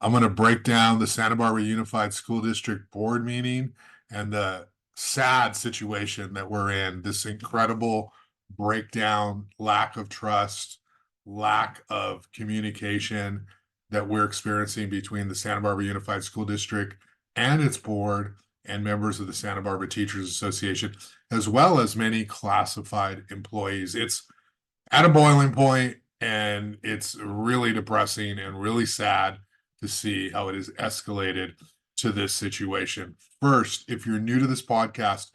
I'm going to break down the Santa Barbara Unified School District Board meeting and the sad situation that we're in, this incredible breakdown, lack of trust, lack of communication that we're experiencing between the Santa Barbara Unified School District and its board and members of the Santa Barbara Teachers Association, as well as many classified employees. It's at a boiling point, and it's really depressing and really sad to see how it has escalated to this situation. First, if you're new to this podcast,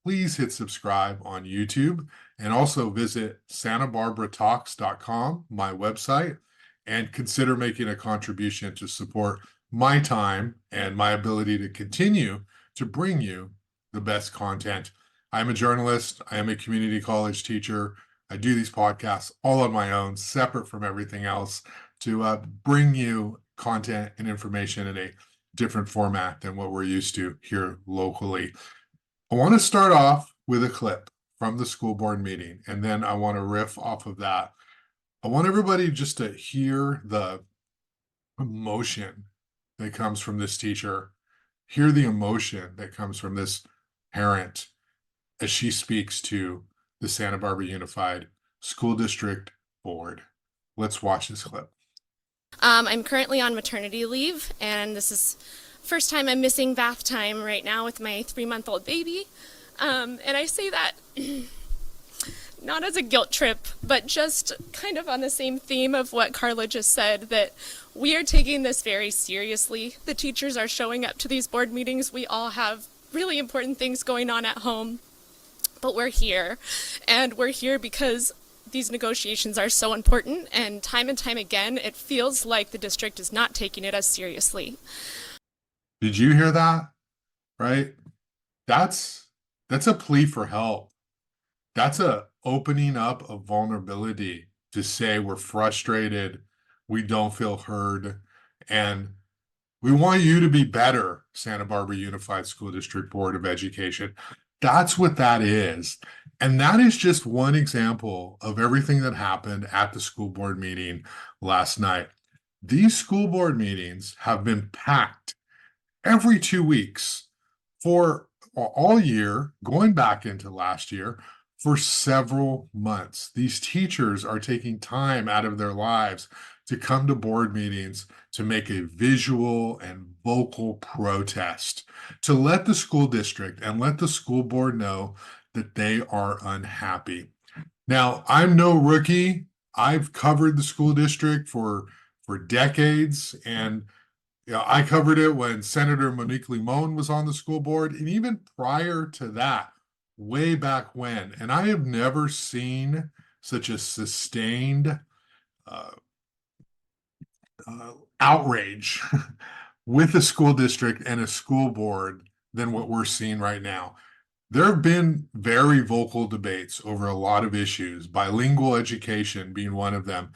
please hit subscribe on YouTube and also visit santabarbaratalks.com, my website, and consider making a contribution to support my time and my ability to continue to bring you the best content. I'm a journalist. I am a community college teacher. I do these podcasts all on my own, separate from everything else, to bring you content and information in a different format than what we're used to here locally. I want to start off with a clip from the school board meeting, and then I want to riff off of that. I want everybody just to hear the emotion that comes from this teacher, hear the emotion that comes from this parent as she speaks to the Santa Barbara Unified School District Board. Let's watch this clip. I'm currently on maternity leave, and this is first time I'm missing bath time right now with my 3-month-old baby. And I say that not as a guilt trip, but just kind of on the same theme of what Carla just said, that we are taking this very seriously. The teachers are showing up to these board meetings. We all have really important things going on at home, but we're here. And we're here because these negotiations are so important, and time again, it feels like the district is not taking it as seriously. Did you hear that? Right? That's a plea for help. That's a opening up of vulnerability to say we're frustrated, we don't feel heard, and we want you to be better, Santa Barbara Unified School District Board of Education. That's what that is. And that is just one example of everything that happened at the school board meeting last night. These school board meetings have been packed every 2 weeks for all year, going back into last year, for several months. These teachers are taking time out of their lives to come to board meetings to make a visual and vocal protest, to let the school district and let the school board know that they are unhappy. Now, I'm no rookie. I've covered the school district for decades, and I covered it when Senator Monique Limon was on the school board, and even prior to that, way back when. And I have never seen such a sustained outrage with a school district and a school board than what we're seeing right now. There have been very vocal debates over a lot of issues, bilingual education being one of them.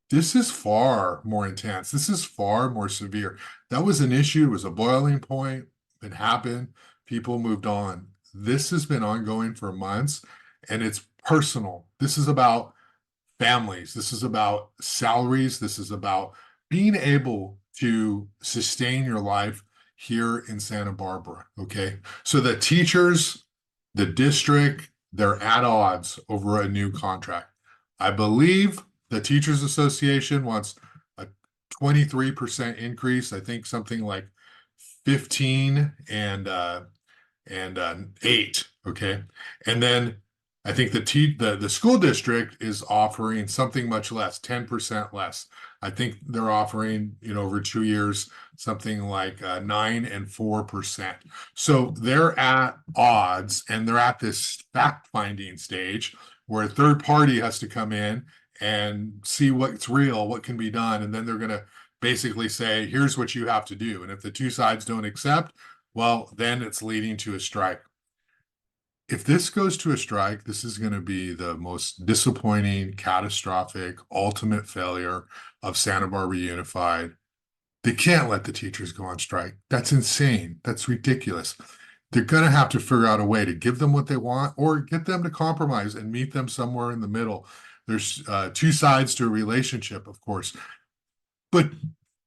This is far more intense. This is far more severe. That was an issue. It was a boiling point. It happened. People moved on. This has been ongoing for months, and it's personal. This is about families. This is about salaries. This is about being able to sustain your life here in Santa Barbara, okay? So the teachers, the district, they're at odds over a new contract. I believe the Teachers Association wants a 23% increase. I think something like 15 and 8, okay? And then I think the school district is offering something much less, 10% less. I think they're offering, over 2 years, something like 9 and 4%. So they're at odds, and they're at this fact-finding stage where a third party has to come in and see what's real, what can be done, and then they're going to basically say, here's what you have to do. And if the two sides don't accept, well, then it's leading to a strike. If this goes to a strike, this is going to be the most disappointing, catastrophic, ultimate failure of Santa Barbara Unified. They can't let the teachers go on strike. That's insane. That's ridiculous. They're going to have to figure out a way to give them what they want or get them to compromise and meet them somewhere in the middle. There's two sides to a relationship, of course. But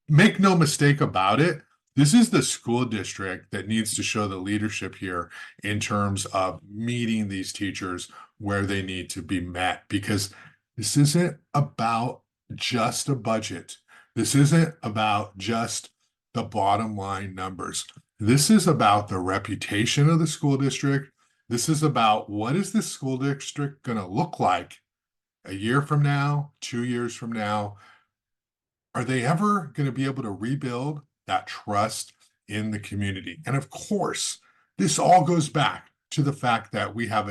make no mistake about it, this is the school district that needs to show the leadership here in terms of meeting these teachers where they need to be met, because this isn't about just a budget. This isn't about just the bottom line numbers. This is about the reputation of the school district. This is about what is this school district going to look like a year from now, 2 years from now? Are they ever going to be able to rebuild that trust in the community? And of course, this all goes back to the fact that we have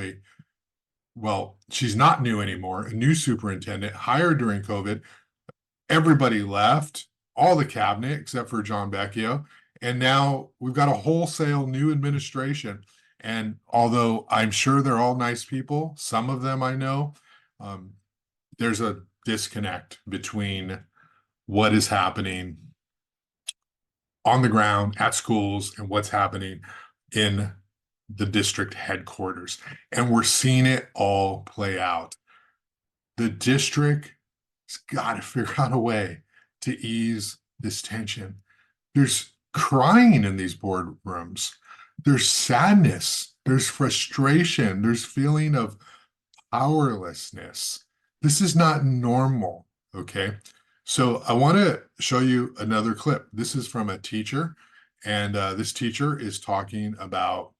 well, she's not new anymore, a new superintendent hired during COVID. Everybody left, all the cabinet except for John Vecchio. And now we've got a wholesale new administration. And although I'm sure they're all nice people, some of them I know, um, there's a disconnect between what is happening on the ground at schools and what's happening in the district headquarters. And we're seeing it all play out. The district has got to figure out a way to ease this tension. There's crying in these boardrooms. There's sadness. There's frustration. There's feeling of powerlessness. This is not normal. Okay. So I want to show you another clip. This is from a teacher, and this teacher is talking about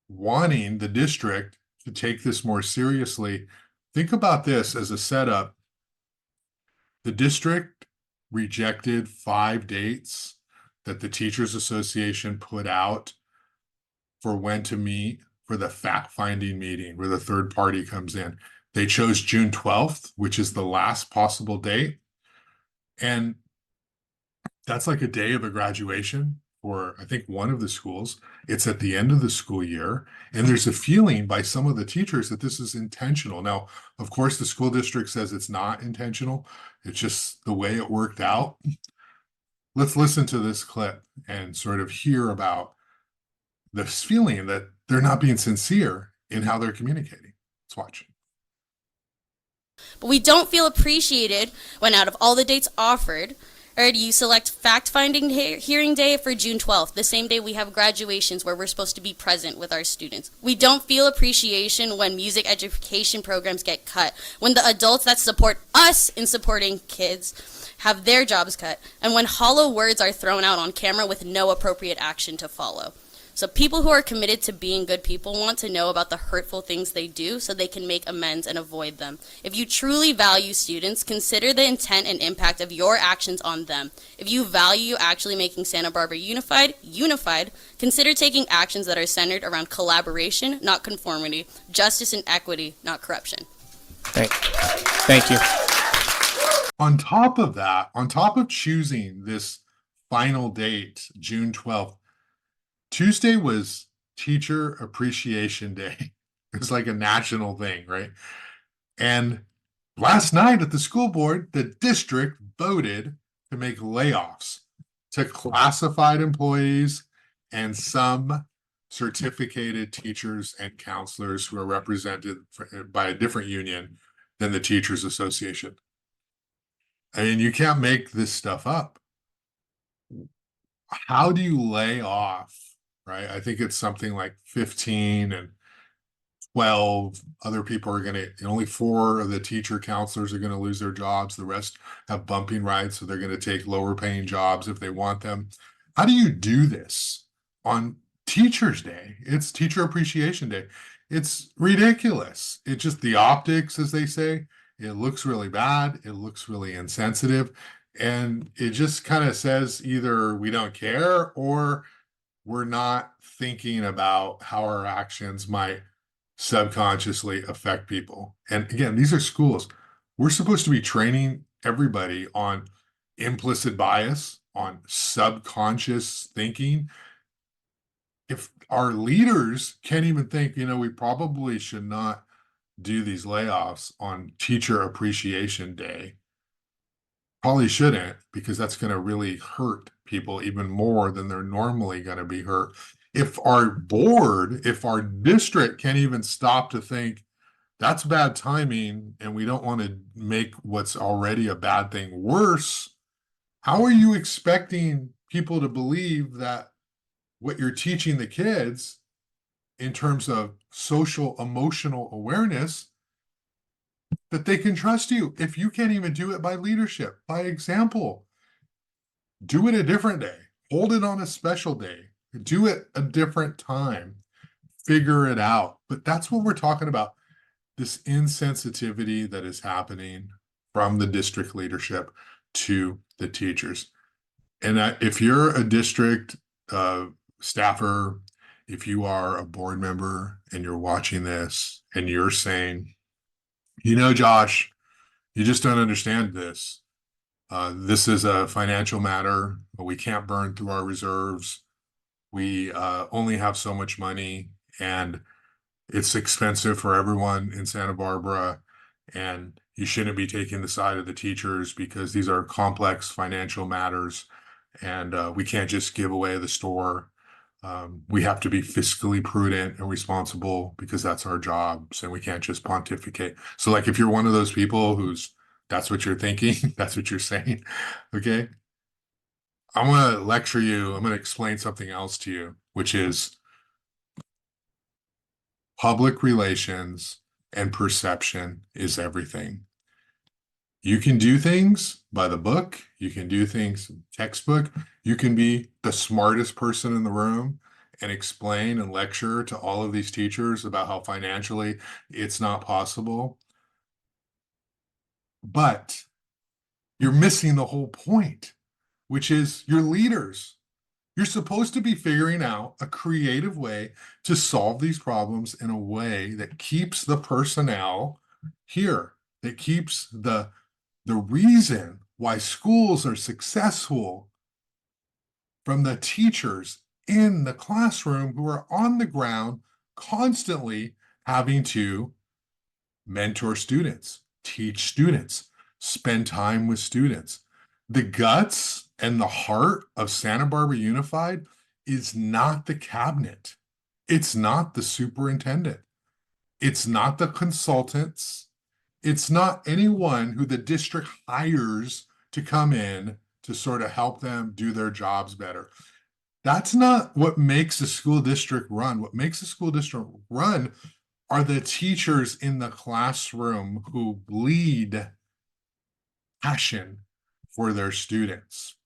wanting the district to take this more seriously. Think about this as a setup. The district rejected 5 dates that the Teachers Association put out for when to meet for the fact-finding meeting where the third party comes in. They chose June 12th, which is the last possible date. And that's like a day of a graduation for, I think, one of the schools. It's at the end of the school year. And there's a feeling by some of the teachers that this is intentional. Now, of course, the school district says it's not intentional. It's just the way it worked out. Let's listen to this clip and sort of hear about this feeling that they're not being sincere in how they're communicating. Let's watch. But we don't feel appreciated when out of all the dates offered, or you select fact-finding hearing day for June 12th, the same day we have graduations where we're supposed to be present with our students. We don't feel appreciation when music education programs get cut, when the adults that support us in supporting kids have their jobs cut, and when hollow words are thrown out on camera with no appropriate action to follow. So people who are committed to being good people want to know about the hurtful things they do so they can make amends and avoid them. If you truly value students, consider the intent and impact of your actions on them. If you value actually making Santa Barbara unified, consider taking actions that are centered around collaboration, not conformity, justice and equity, not corruption. Thank you. On top of that, on top of choosing this final date, June 12th, Tuesday was Teacher Appreciation Day. It's like a national thing, right? And last night at the school board, the district voted to make layoffs to classified employees and some certificated teachers and counselors who are represented by a different union than the Teachers Association. I mean, you can't make this stuff up. How do you lay off? Right? I think it's something like 15 and 12 other people are going to, only 4 of the teacher counselors are going to lose their jobs. The rest have bumping rights, so they're going to take lower paying jobs if they want them. How do you do this on Teachers Day? It's Teacher Appreciation Day. It's ridiculous. It's just the optics, as they say. It looks really bad. It looks really insensitive. And it just kind of says either we don't care or we're not thinking about how our actions might subconsciously affect people. And again, these are schools. We're supposed to be training everybody on implicit bias, on subconscious thinking. If our leaders can't even think, we probably should not do these layoffs on Teacher Appreciation Day. Probably shouldn't, because that's going to really hurt people even more than they're normally going to be hurt. If our board, if our district can't even stop to think that's bad timing and we don't want to make what's already a bad thing worse, How are you expecting people to believe that what you're teaching the kids in terms of social emotional awareness, that they can trust you if you can't even do it by leadership, by example? Do it a different day, hold it on a special day, do it a different time, figure it out. But that's what we're talking about, this insensitivity that is happening from the district leadership to the teachers. And if you're a district staffer, if you are a board member and you're watching this and you're saying, Josh, you just don't understand this. This is a financial matter. We can't burn through our reserves. We only have so much money, and it's expensive for everyone in Santa Barbara. And you shouldn't be taking the side of the teachers because these are complex financial matters. And we can't just give away the store. We have to be fiscally prudent and responsible because that's our jobs, and we can't just pontificate. So, like, if you're one of those people that's what you're thinking, that's what you're saying, okay? I'm going to lecture you. I'm going to explain something else to you, which is public relations and perception is everything. You can do things by the book. You can do things textbook. You can be the smartest person in the room and explain and lecture to all of these teachers about how financially it's not possible. But you're missing the whole point, which is you're leaders. You're supposed to be figuring out a creative way to solve these problems in a way that keeps the personnel here, that keeps the reason why schools are successful from the teachers in the classroom who are on the ground constantly having to mentor students, teach students, spend time with students. The guts and the heart of Santa Barbara Unified is not the cabinet. It's not the superintendent. It's not the consultants. It's not anyone who the district hires to come in to sort of help them do their jobs better. That's not what makes a school district run. What makes a school district run are the teachers in the classroom who bleed passion for their students.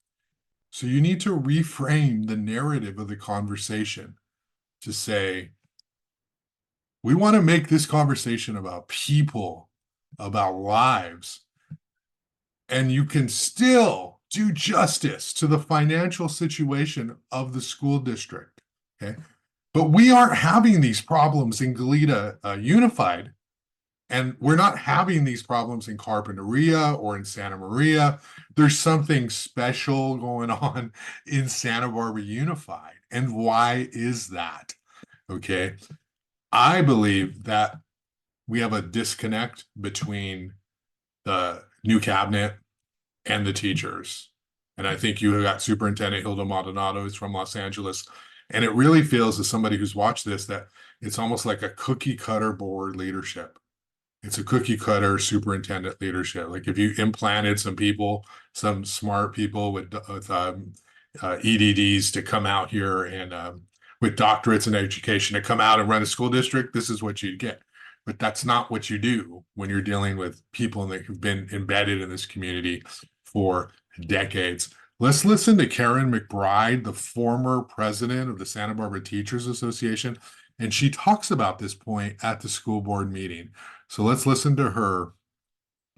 So you need to reframe the narrative of the conversation to say, we want to make this conversation about people, about lives, and you can still do justice to the financial situation of the school district, okay? But we aren't having these problems in Goleta Unified, and we're not having these problems in Carpinteria or in Santa Maria. There's something special going on in Santa Barbara Unified. And why is that? Okay. I believe that we have a disconnect between the new cabinet and the teachers. And I think you got Superintendent Hilda Maldonado, who's from Los Angeles. And it really feels, as somebody who's watched this, that it's almost like a cookie cutter board leadership. It's a cookie cutter superintendent leadership. Like if you implanted some people, some smart people with EDDs to come out here and with doctorates in education to come out and run a school district, this is what you'd get. But that's not what you do when you're dealing with people that have been embedded in this community for decades. Let's listen to Karen McBride, the former president of the Santa Barbara Teachers Association, and she talks about this point at the school board meeting. So let's listen to her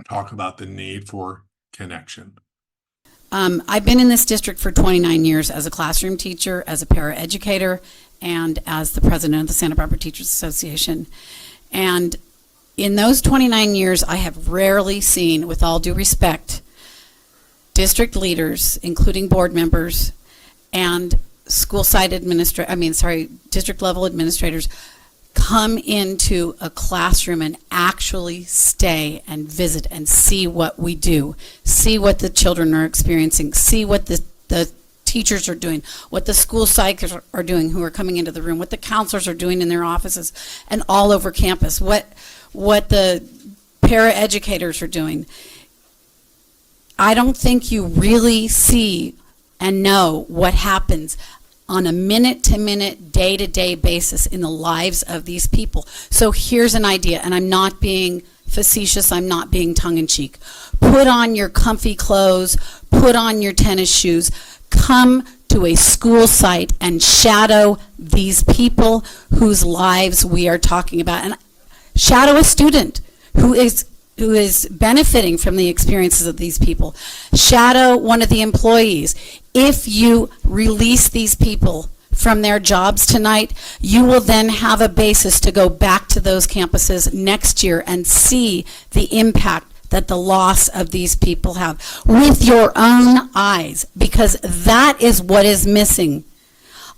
talk about the need for connection. I've been in this district for 29 years as a classroom teacher, as a paraeducator, and as the president of the Santa Barbara Teachers Association. And in those 29 years, I have rarely seen, with all due respect, district leaders, including board members and district level administrators, come into a classroom and actually stay and visit and see what we do, see what the children are experiencing, see what the teachers are doing, what the school psychs are doing who are coming into the room, what the counselors are doing in their offices and all over campus, what the paraeducators are doing. I don't think you really see and know what happens on a minute-to-minute, day-to-day basis in the lives of these people. So here's an idea, and I'm not being facetious, I'm not being tongue-in-cheek. Put on your comfy clothes, put on your tennis shoes, come to a school site and shadow these people whose lives we are talking about. And shadow a student who is benefiting from the experiences of these people. Shadow one of the employees. If you release these people from their jobs tonight, you will then have a basis to go back to those campuses next year and see the impact that the loss of these people have with your own eyes, because that is what is missing.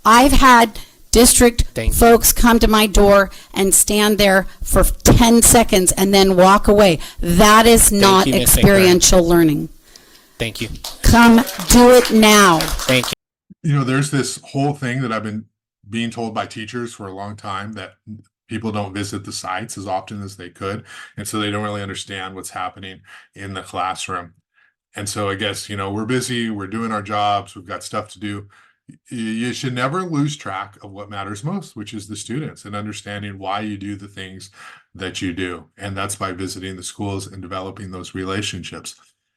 I've had district Thank you. folks come to my door and stand there for 10 seconds and then walk away. That is not you, Ms. St. experiential learning. Thank you. Come do it now. Thank you. You know, there's this whole thing that I've been being told by teachers for a long time, that people don't visit the sites as often as they could, and so they don't really understand what's happening in the classroom. And so I guess, you know, we're busy, we're doing our jobs, we've got stuff to do. You should never lose track of what matters most, which is the students, and understanding why you do the things that you do. And that's by visiting the schools and developing those relationships.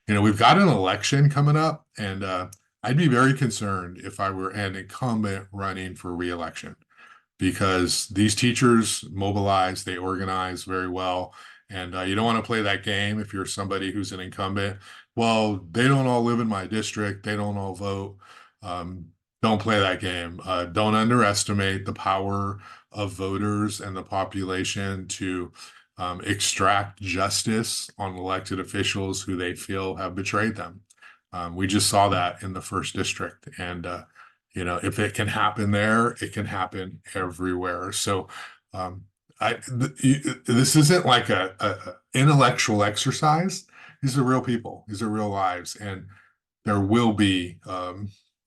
You know, we've got an election coming up, and I'd be very concerned if I were an incumbent running for re-election, because these teachers mobilize, they organize very well. And you don't want to play that game if you're somebody who's an incumbent. Well, they don't all live in my district, they don't all vote. Don't play that game. Don't underestimate the power of voters and the population to extract justice on elected officials who they feel have betrayed them. We just saw that in the first district. And, you know, if it can happen there, it can happen everywhere. So this isn't like a intellectual exercise. These are real people. These are real lives. And there will be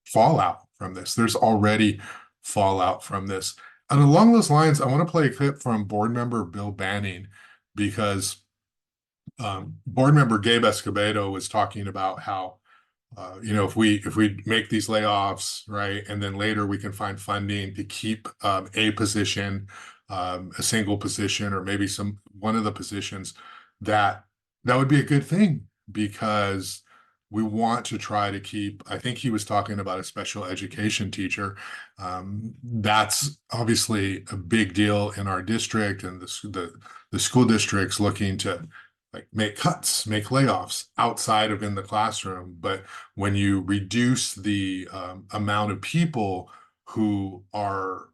fallout from this. There's already fallout from this. And along those lines, I want to play a clip from board member Bill Banning, because board member Gabe Escobedo was talking about how, you know, if we make these layoffs, right, and then later we can find funding to keep a position, a single position, or maybe one of the positions, that would be a good thing, because we want to try to keep, I think he was talking about a special education teacher. That's obviously a big deal in our district, and the school district's looking to like make cuts, make layoffs outside of in the classroom. But when you reduce the amount of people who are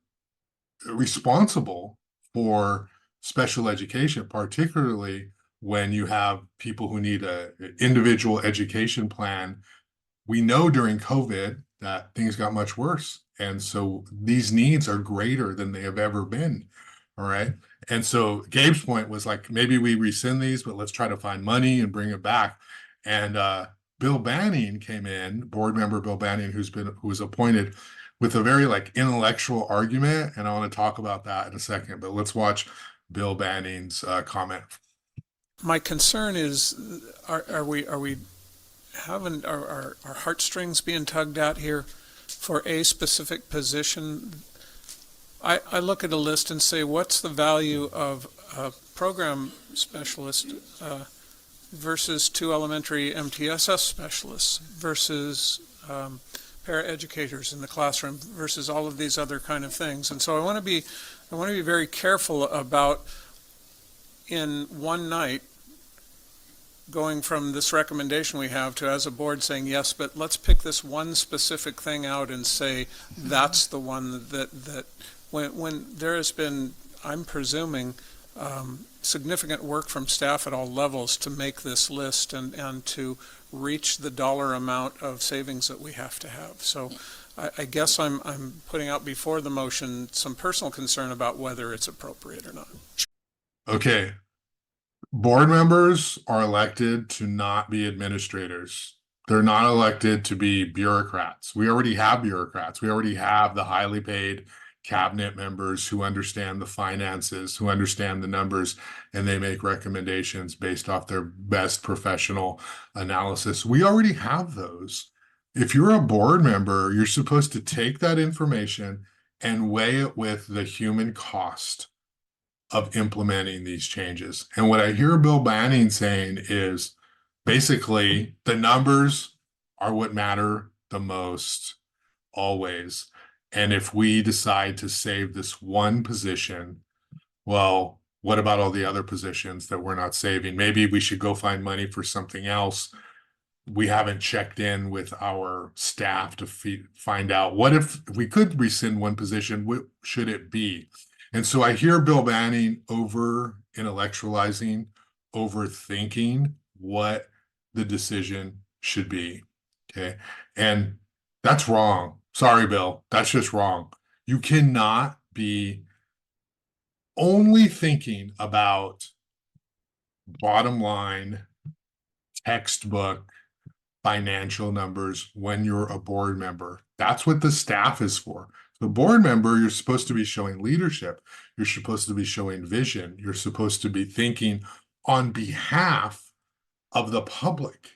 responsible for special education, particularly when you have people who need an individual education plan. We know during COVID that things got much worse. And so these needs are greater than they have ever been. All right. And so Gabe's point was like, maybe we rescind these, but let's try to find money and bring it back. And Bill Banning came in, board member Bill Banning, who was appointed, with a very like intellectual argument. And I want to talk about that in a second, but let's watch Bill Banning's comment. My concern is, are we having our heartstrings being tugged out here for a specific position? I look at a list and say, what's the value of a program specialist versus 2 elementary MTSS specialists versus paraeducators in the classroom versus all of these other kind of things? And so I want to be very careful about, in one night, going from this recommendation we have to, as a board, saying yes, but let's pick this one specific thing out and say that's the one that when there has been, I'm presuming, significant work from staff at all levels to make this list and to reach the dollar amount of savings that we have to have. So I guess I'm putting out before the motion some personal concern about whether it's appropriate or not. Okay. Board members are elected to not be administrators. They're not elected to be bureaucrats. We already have bureaucrats. We already have the highly paid cabinet members who understand the finances, who understand the numbers, and they make recommendations based off their best professional analysis. We already have those. If you're a board member, you're supposed to take that information and weigh it with the human cost of implementing these changes. And what I hear Bill Banning saying is basically the numbers are what matter the most always. And if we decide to save this one position, well, what about all the other positions that we're not saving? Maybe we should go find money for something else. We haven't checked in with our staff to find out what if we could rescind one position, what should it be? And so I hear Bill Banning over intellectualizing, overthinking what the decision should be. Okay. And that's wrong. Sorry, Bill. That's just wrong. You cannot be only thinking about bottom line, textbook, financial numbers when you're a board member. That's what the staff is for. The board member, you're supposed to be showing leadership. You're supposed to be showing vision. You're supposed to be thinking on behalf of the public,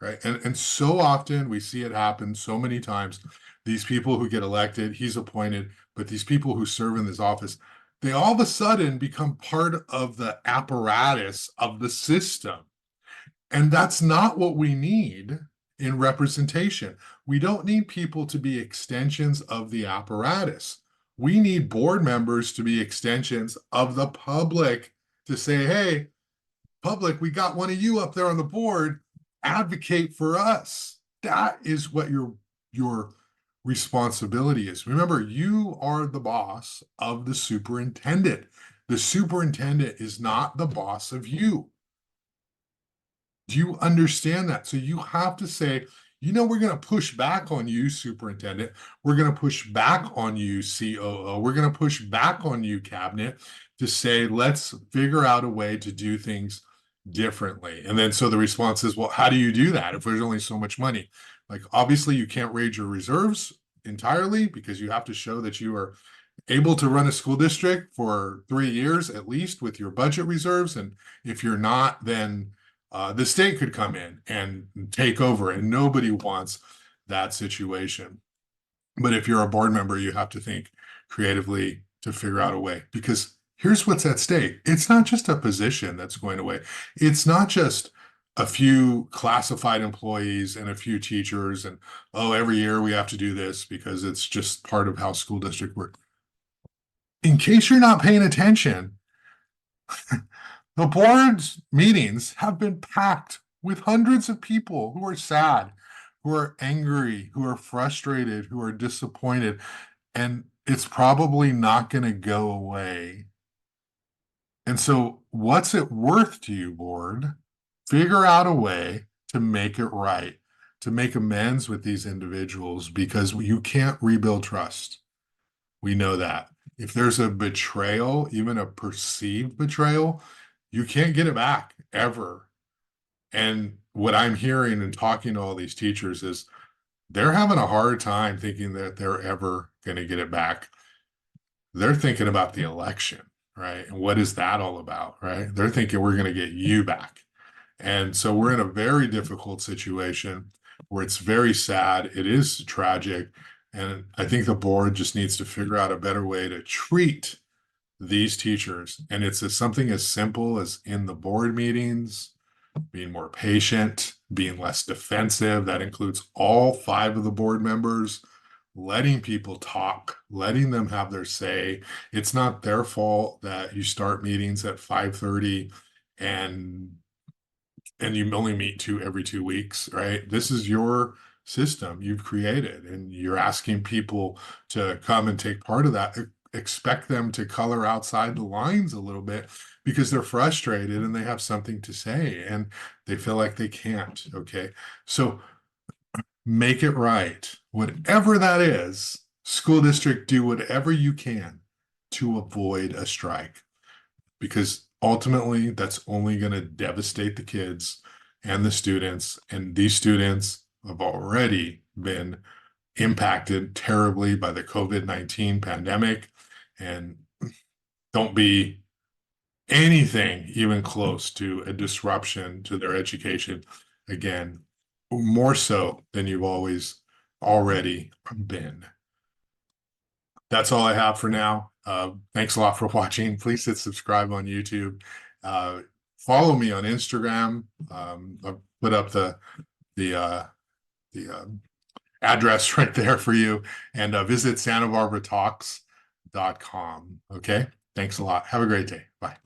right? And so often we see it happen so many times. These people who get elected, he's appointed, but these people who serve in this office, they all of a sudden become part of the apparatus of the system. And that's not what we need in representation. We don't need people to be extensions of the apparatus. We need board members to be extensions of the public to say, hey, public, we got one of you up there on the board, advocate for us. That is what your responsibility is. Remember, you are the boss of the superintendent. The superintendent is not the boss of you. Do you understand that? So you have to say, you know, we're going to push back on you, superintendent. We're going to push back on you, COO. We're going to push back on you, cabinet, to say, let's figure out a way to do things differently. And then so the response is, well, how do you do that if there's only so much money? Like, obviously, you can't raise your reserves entirely because you have to show that you are able to run a school district for 3 years at least with your budget reserves. And if you're not, then the state could come in and take over, and nobody wants that situation. But if you're a board member, you have to think creatively to figure out a way, because here's what's at stake. It's not just a position that's going away. It's not just a few classified employees and a few teachers and, oh, every year we have to do this because it's just part of how school district works. In case you're not paying attention, the board's meetings have been packed with hundreds of people who are sad, who are angry, who are frustrated, who are disappointed, and it's probably not going to go away. And so, what's it worth to you, board? Figure out a way to make it right, to make amends with these individuals, because you can't rebuild trust. We know that. If there's a betrayal, even a perceived betrayal, you can't get it back ever. And what I'm hearing and talking to all these teachers is they're having a hard time thinking that they're ever going to get it back. They're thinking about the election, right? And what is that all about, right? They're thinking we're going to get you back. And so we're in a very difficult situation where it's very sad. It is tragic. And I think the board just needs to figure out a better way to treat these teachers. And it's something as simple as in the board meetings, being more patient, being less defensive. That includes all 5 of the board members, letting people talk, letting them have their say. It's not their fault that you start meetings at 5:30 and you only meet every 2 weeks, right? This is your system you've created, and you're asking people to come and take part of that. Expect them to color outside the lines a little bit because they're frustrated and they have something to say and they feel like they can't. Okay. So make it right. Whatever that is, school district, do whatever you can to avoid a strike, because ultimately that's only going to devastate the kids and the students. And these students have already been impacted terribly by the COVID-19 pandemic and don't be anything even close to a disruption to their education. Again, more so than you've already been. That's all I have for now. Thanks a lot for watching. Please hit subscribe on YouTube. Follow me on Instagram. I'll put up the address right there for you, and visit SantaBarbaraTalks.com. Okay. Thanks a lot. Have a great day. Bye.